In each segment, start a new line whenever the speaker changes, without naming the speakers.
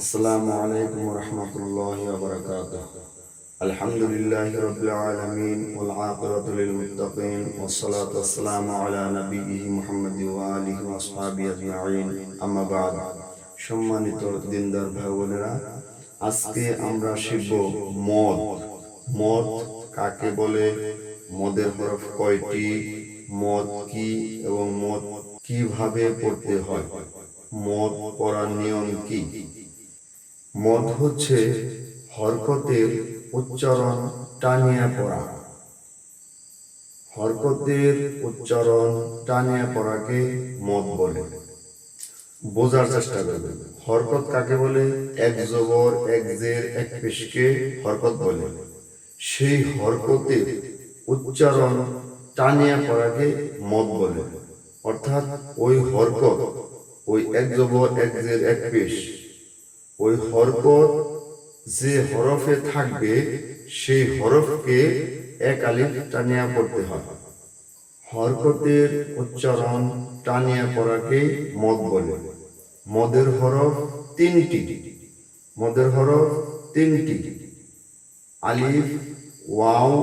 আসসালামু আলাইকুম ওয়া রাহমাতুল্লাহি ওয়া বারাকাতুহু। আলহামদুলিল্লাহি রাব্বিল আলামিন ওয়াল আকিবাতু লিল মুত্তাকিন ওয়াস সালাতু ওয়াস সালামু আলা নাবিয়্যিহি মুহাম্মাদি ওয়া আলিহি ওয়া আসহাবিহি আজমাইন। আম্মা বা'দ। সম্মানিত দিনদার ভাই বোনেরা, আজকে আমরা শিখব মদ। মদ কাকে বলে, মদের হরফ কয়টি, মদ কি এবং মদ কিভাবে পড়তে হয়, মদ পড়ার নিয়ম কি। মদ হচ্ছে হরকতের উচ্চারণ টানিয়া পড়া। হরকতের উচ্চারণ টানিয়া পড়াকে মদ বলে। বোঝার চেষ্টা করবেন, হরকত কাকে বলে? এক জবর, এক জের, এক পেশকে হরকত বলে। সেই হরকতের উচ্চারণ টানিয়া পড়াকে মদ বলে। অর্থাৎ ওই হরকত, ওই এক জবর, এক জের, এক পেশ, ওই হরকত যে হরফে থাকবে সেই হরফকে এক আলিফ টানিয়া পড়তে হয়। হরকতের উচ্চারণ টানিয়া পড়াকে মদ বলে। মদের হরফ তিনটি। মদের হরফ তিনটি: আলিফ, ওয়াও,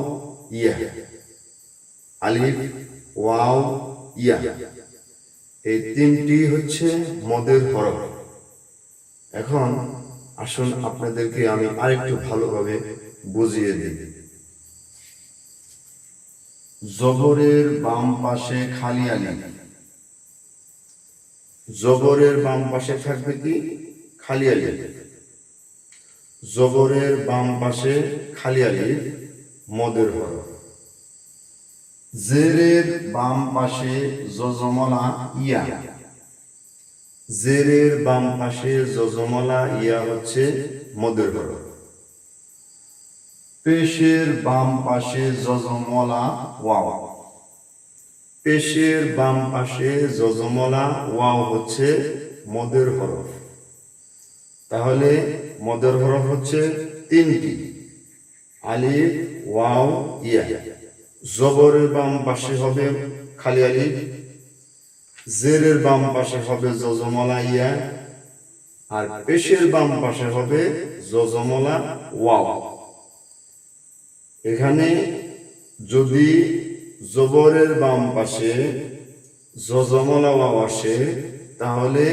ইয়া। আলিফ, ওয়াও, ইয়া, এই তিনটি হচ্ছে মদের হরফ। এখন আসুন আপনাদেরকে আমি আরেকটু ভালোভাবে বুঝিয়ে দিই। জবরের বাম পাশে খালি আলিফ। জবরের বাম পাশে থাকবে কি? খালি আলিফ। জবরের বাম পাশে খালি আলিফ মদের হরফ। জেরের বাম পাশে জজমলা ইয়া। জেরের বাম পাশে জজমলা ইয়া হচ্ছে মদের হরফ। পেশের বাম পাশে জজমলা ওয়াও। পেশের বাম পাশে জজমলা ওয়াও হচ্ছে মদের হরফ। তাহলে মদের হরফ হচ্ছে তিনটি: আলিফ, ওয়াও, ইয়া। জবরের বাম পাশে হবে খালি আলিফ, জেরের বাম পাশে হবে জজমলা ইয়া, আর পেশের বাম পাশে হবে জজমলা ওয়াও। এখানে যদি জবরের বাম পাশে জজমলা ওয়াও আসে তাহলে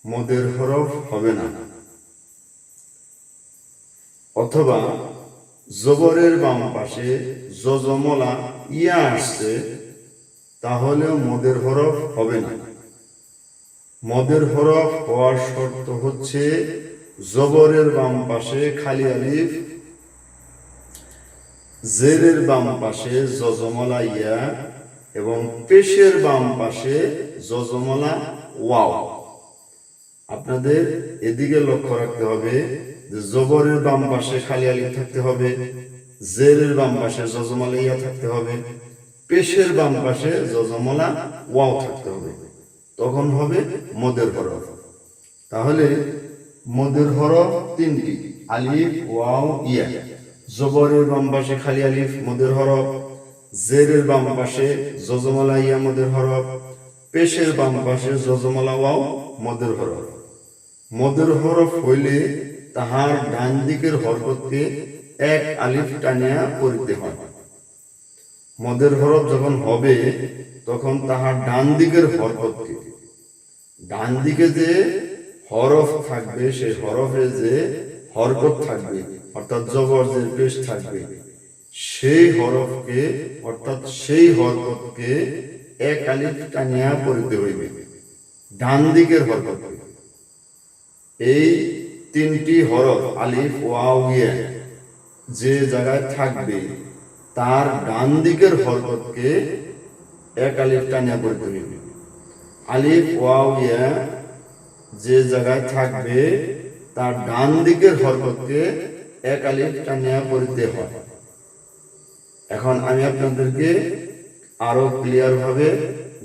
মদের হরফ হবে না। অথবা জবরের বাম পাশে জজমলা ইয়া আসছে তাহলেও মদের হরফ হবে না। মদের হরফ হওয়ার শর্ত হচ্ছে জবরের বাম পাশে খালি আলিফ, জেরের বাম পাশে জজমলা ইয়া এবং পেশের বাম পাশে জজমলা ওয়াও। আপনাদের এদিকে লক্ষ্য রাখতে হবে যে জবরের বাম পাশে খালি আলিফ থাকতে হবে, জেরের বাম পাশে জজমলা ইয়া থাকতে হবে, পেশের বাম পাশে জজমলা ওয়াও থাকতে হবে, তখন হবে মদের হরফ। তাহলে মদের হরফ তিনটি: আলিফ, ওয়াও, ইয়া। জবরের বাম পাশে খালি আলিফ মদের হরফ, জেরের বাম পাশে জজমলা ইয়া মদের হরফ, পেশের বাম পাশে জজমলা ওয়াও মদের হরফ। মদের হরফ হইলে তাহার ডান দিকের হরকতকে এক আলিফ টানিয়া পড়িতে হয়। মদের হরফ যখন হবে তখন তাহার ডান দিকের হরকতকে, ডান দিকে যে হরফ থাকবে সেই হরফে যে হরকত থাকবে অর্থাৎ জবর যে পেশ থাকবে সেই হরফকে অর্থাৎ সেই হরকতকে এক আলিফ টানিয়া পড়িতে হইবে ডান দিকের হরকতকে। এই তিনটি হরফ আলিফ, ওয়াও, ইয়া যে জায়গায় থাকবে তার ডান দিকের হরকতকে এক আলিফ টানিয়া পড়িতে হইবে। আলিফ, ওয়াও, ইয়া যে জায়গায় থাকবে তার ডান দিকের হরকতকে এক আলিফ টানিয়া পড়িতে হয়। এখন আমি আপনাদেরকে আরো ক্লিয়ার ভাবে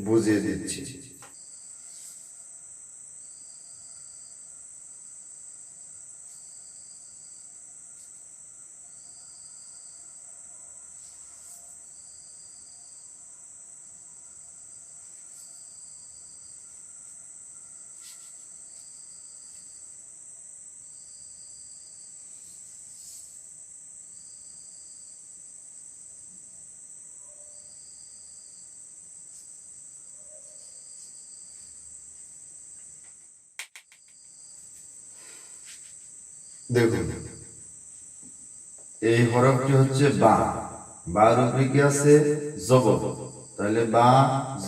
বুঝিয়ে দিচ্ছি। দেখুন এই হরফটি হচ্ছে বা, বার উপরে কি আছে জবর, তাহলে বা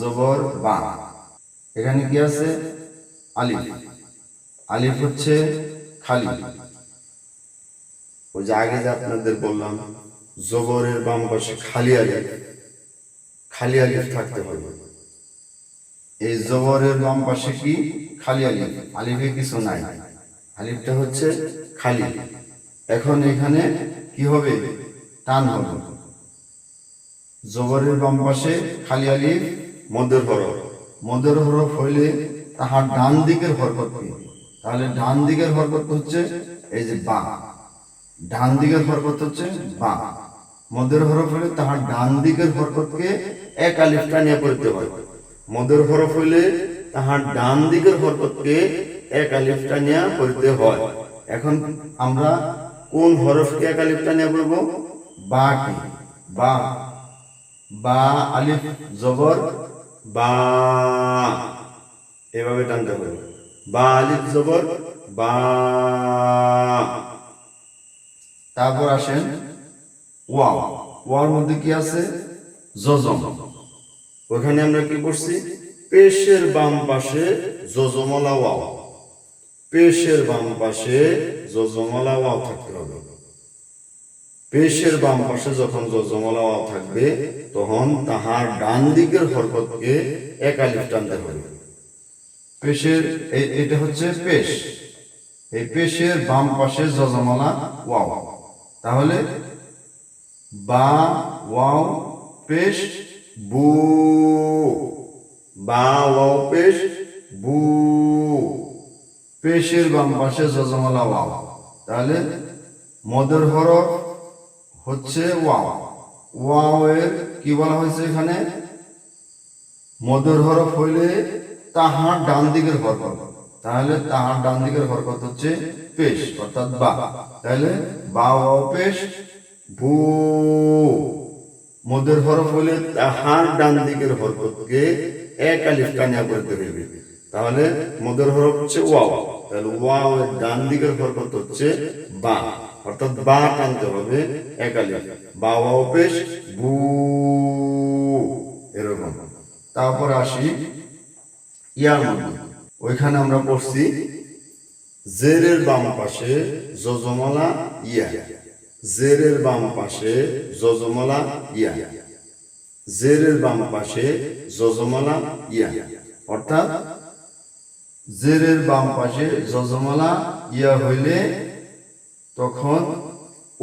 জবর বা। এখানে কি আছে আলিফ, আলিফ হচ্ছে খালি। ওই যে আগে যে আপনাদের বললাম জবরের বাম পাশে খালি আলিফ, খালি আলিফ থাকতে হবে। এই জবরের বাম পাশে কি খালি আলিফ, আলিফে কিছু নাই, আলিফটা হচ্ছে খালি। এখন এখানে কি হবে টান হবে, জবরের বাম পাশে খালি আলিফ মদের হরফ, মদের হরফ হইলে তাহার ডান দিকের হরকত কি, তাহলে ডান দিকের হরকত হচ্ছে এই যে বা, ডান দিকের হরকত হচ্ছে বা। মদের হরফ হলে তাহার ডান দিকের হরকতকে এক আলিফ টানিয়া পড়তে হয়। মদের হরফ হইলে তাহার ডান দিকের হরকতকে এক আলিফ টানিয়া পড়তে হয়। এখন আমরা কোন হরফকে এক আলিফ টানিয়া পড়ব, বা কি, বা, বা আলিফ জবর বা, এভাবে টানতে হবে, বা আলিফ জবর বা। তারপর আসেন ওয়াও, ওয়ার মধ্যে কি আছে জজম, ওখানে আমরা কি করছি পেশের বাম পাশে জজমলা ওয়াও, পেশের বাম পাশে জজমলা ওয়াও থাকতে হবে। পেশের বাম পাশে যখন জজমলা ওয়াও থাকবে তখন তাহার ডান দিকের হরকতকে এক আলিফ টানতে হবে। পেশের এটা হচ্ছে পেশ, এই পেশের বাম পাশে জজমলা ওয়াও, তাহলে বা ওয়াও পেশ বু, বা ওয়াও পেশ বু, পেশের বাম পাশে জজমলা ওয়াও, তাহলে মদের হরফ হচ্ছে ওয়াও, ওয়াও এর কি বলা হয়েছে এখানে মদের হরফ হইলে তাহার ডান দিকের হরকত, তাহলে তাহার ডান দিকের হরকত হচ্ছে পেশ অর্থাৎ বা, তাহলে বা ওয়াও পেশ বু। মদের হরফ হলে তাহার ডান দিকের হরকতকে এক আলিফ টানিয়া পড়তে হইবে, তাহলে মদের হরফ হচ্ছে ওয়াও, তাহলে ওয়াও এর ডান দিকের হরকত হচ্ছে বা, অর্থাৎ বা টানতে হবে এক আলিফ, বা ওয়াও পেশ বু, এরকম। তারপর আসি ইয়ার মধ্যে, ওইখানে আমরা পড়ছি জেরের বাম পাশে জজমলা ইয়া, জেরের বাম পাশে জজমলা ইয়া, জেরের বাম পাশে জজমলা ইয়া, অর্থাৎ জেরের বাম পাশে জজমলা ইয়া হইলে তখন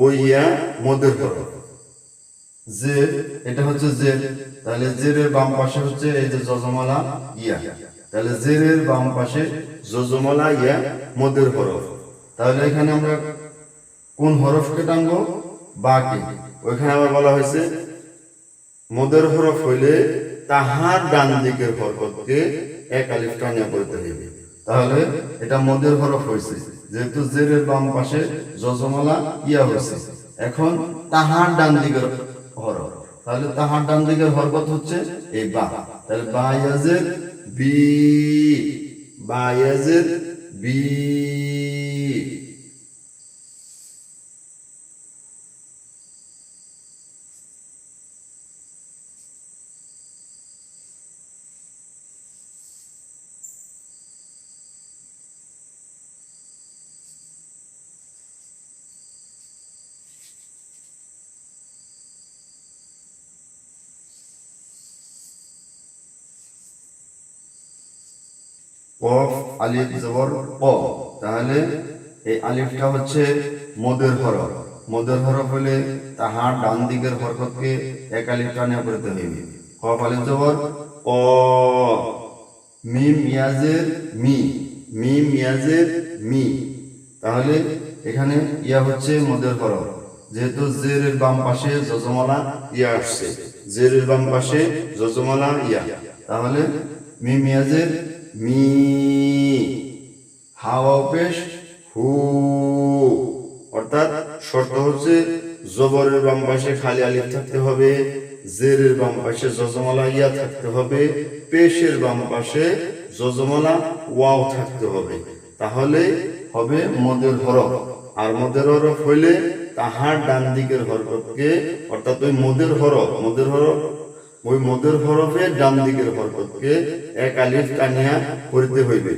ওই ইয়া মদের হরফ, জের এটা হচ্ছে জের, তাহলে জেরের বাম পাশে হচ্ছে এই যে জজমলা ইয়া, তাহলে জেরের বাম পাশে জজমলা ইয়া মদের হরফ, তাহলে এখানে আমরা কোন হরফকে টানবো বা কি, ওইখানে আবার বলা হয়েছে মদের হরফ হইলে তাহার ডান দিকের হরকতকে এক আলিফ টানিয়া পড়তে হইবে, তাহলে এটা মদের হরফ হয়েছে, যেহেতু জেরের বাম পাশে জজমলা ইয়া হয়েছে, এখন তাহার ডান দিকের হরফ, তাহলে তাহার ডান দিকের হরকত হচ্ছে এই বা, তাহলে বা ইয়াজের বি, বা ইয়াজের বি। কফ আলিফ জবর ক, তাহলে এই আলিফটা হচ্ছে মদের হরফ, মদের হরফ হলে তাহার ডান দিকের হরকতকে এক আলিফ টানিয়া পড়তে হইবে। কফ আলিফ জবর ক, মিম ইয়াজের মি, মিম ইয়াজের মি, তাহলে এখানে ইয়া হচ্ছে মদের হরফ, যেহেতু জেরের বাম পাশে জজমলা ইয়া আসছে, জেরের বাম পাশে জজমলা ইয়া, তাহলে মিম ইয়াজের মি, হাওয়া পেশ হু, অর্থাৎ শর্ত হচ্ছে জবরের বাম পাশে খালি আলিফ থাকতে হবে, জেরের বাম পাশে জজমলা ইয়া থাকতে হবে, পেশের বাম পাশে জজমলা ওয়াও থাকতে হবে, তাহলে হবে মদের হরফ। আর মদের হরফ হইলে তাহার ডান দিকের হরকতকে, অর্থাৎ ওই মদের হরফের ডান দিকের হরকতকে এক আলিফ টানিয়া পড়িতে হইবে।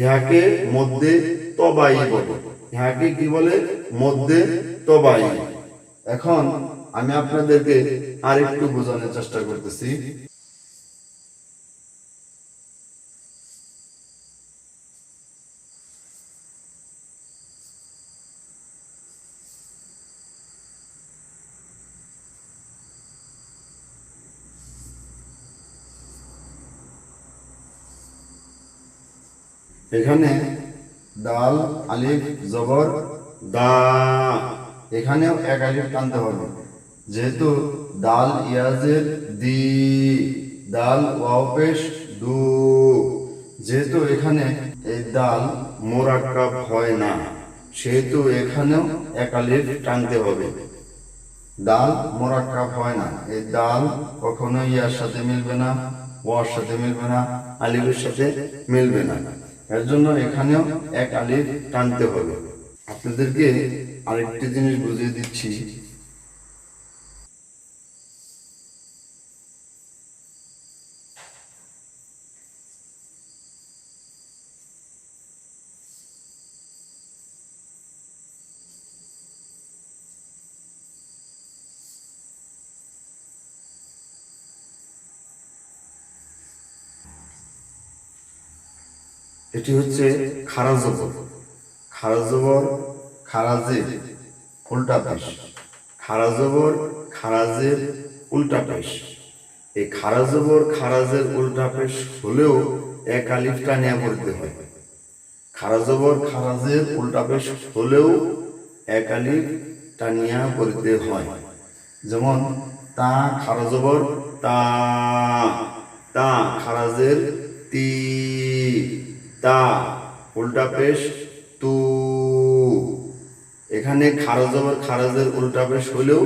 ইহাকে মধ্যে তবাই বলে। ইহাকে কি বলে? মধ্যে তবাই। এখন আমি আপনাদেরকে আরেকটু বোঝানোর চেষ্টা করতেছি। এখানে দাল আলিফ জবর দা, এখানেও এক আলিফ টানতে হবে, যেহেতু দাল ইয়াজের দি, দাল ওয়াও পেশ দু, যেহেতু এখানে এই দাল মোরাক্কাব হয় না, সেহেতু এখানেও এক আলিফ টানতে হবে। দাল মোরাক্কাব হয় না, এই দাল কখনো ইয়ার সাথে মিলবে না, ওয়ার সাথে মিলবে না, আলিফের সাথে মিলবে না। এর জন্য এখানেও এক আলিফ টানতে হবে। আপনাদেরকে আরেকটি জিনিস বুঝিয়ে দিচ্ছি। এটি হচ্ছে খারা জবর। খারা জবর খারাজের উল্টা পেশ। খারা জবর খারাজের উল্টা পেশ। এই খারা জবর খারাজের উল্টা পেশ হলেও এক আলিফ টানিয়া পড়তে হয়। খারা জবর খারাজের উল্টা পেশ হলেও এক আলিফ টানিয়া পড়তে হয়। যেমন তা খারা জবর তা, তা খারাজের তি, তা উল্টা পেশ তু। এখানে খারা জবর খারাজের উল্টা পেশ হলেও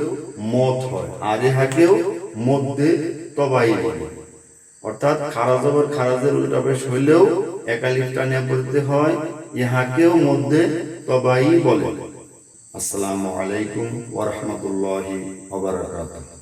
মত হয়, আর ইহাকেও মধ্যে তবাই বলে। অর্থাৎ খারা জবর খারাজের উল্টা পেশ হইলেও এক আলিফ টানিয়া পড়তে হয়, ইহাকেও মধ্যে তবাই বলে। আসসালামু আলাইকুম ওয়া রাহমাতুল্লাহি ওয়া বারাকাতুহু।